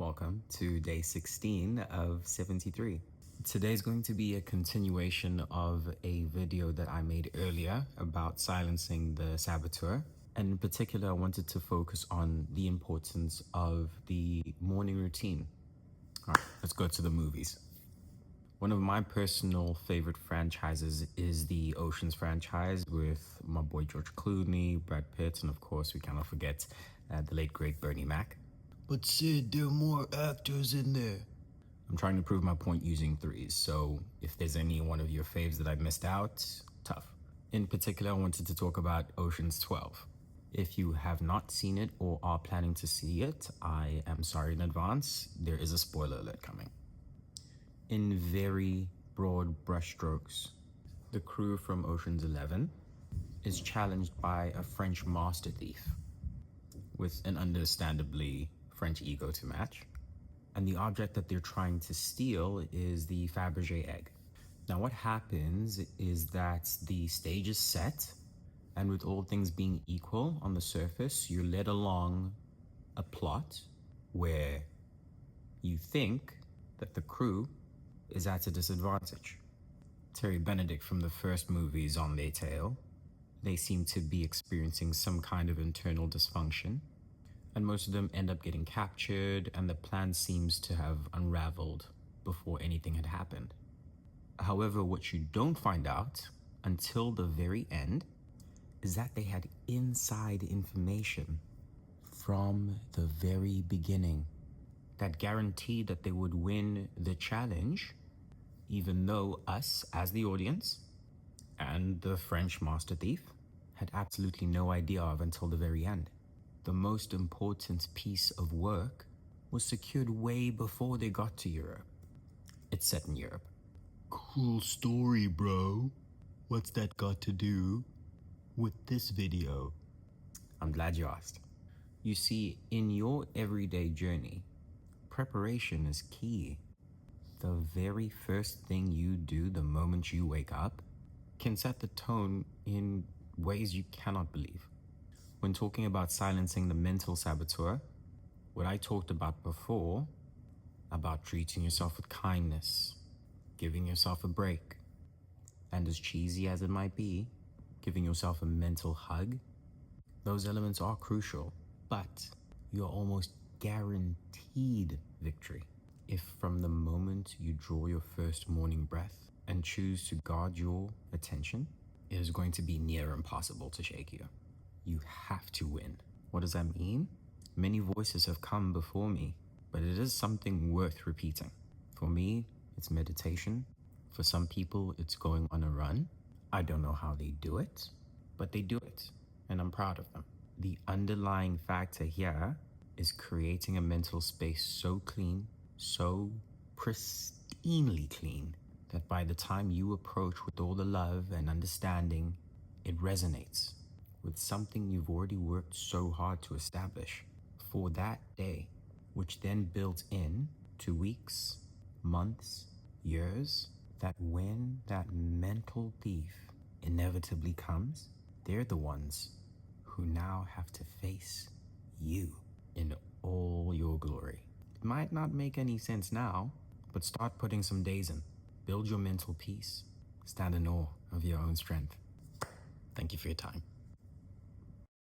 Welcome to day 16 of 73. Today's going to be a continuation of a video that I made earlier about silencing the saboteur. And in particular, I wanted to focus on the importance of the morning routine. All right, let's go to the movies. One of my personal favorite franchises is the Oceans franchise with my boy George Clooney, Brad Pitt, and of course we cannot forget the late great Bernie Mac. But Sid, there are more actors in there. I'm trying to prove my point using threes, so if there's any one of your faves that I missed out, tough. In particular, I wanted to talk about Oceans 12. If you have not seen it or are planning to see it, I am sorry in advance. There is a spoiler alert coming. In very broad brushstrokes, the crew from Ocean's 11 is challenged by a French master thief with an understandably French ego to match. And the object that they're trying to steal is the Fabergé egg. Now what happens is that the stage is set, and with all things being equal on the surface, you're led along a plot where you think that the crew is at a disadvantage. Terry Benedict from the first movie is on their tail. They seem to be experiencing some kind of internal dysfunction, and most of them end up getting captured, and the plan seems to have unraveled before anything had happened. However, what you don't find out until the very end is that they had inside information from the very beginning that guaranteed that they would win the challenge, even though us as the audience and the French master thief had absolutely no idea of until the very end. The most important piece of work was secured way before they got to Europe. It's set in Europe. Cool story, bro. What's that got to do with this video? I'm glad you asked. You see, in your everyday journey, preparation is key. The very first thing you do the moment you wake up can set the tone in ways you cannot believe. When talking about silencing the mental saboteur, what I talked about before, about treating yourself with kindness, giving yourself a break, and as cheesy as it might be, giving yourself a mental hug, those elements are crucial, but you're almost guaranteed victory if from the moment you draw your first morning breath and choose to guard your attention, it is going to be near impossible to shake you. You have to win. What does that mean? Many voices have come before me, but it is something worth repeating. For me, it's meditation. For some people, it's going on a run. I don't know how they do it, but they do it, and I'm proud of them. The underlying factor here is creating a mental space so clean, so pristinely clean, that by the time you approach with all the love and understanding, it resonates with something you've already worked so hard to establish for that day, which then builds in to weeks, months, years, that when that mental thief inevitably comes, they're the ones who now have to face you in all your glory. It might not make any sense now, but start putting some days in. Build your mental peace. Stand in awe of your own strength. Thank you for your time.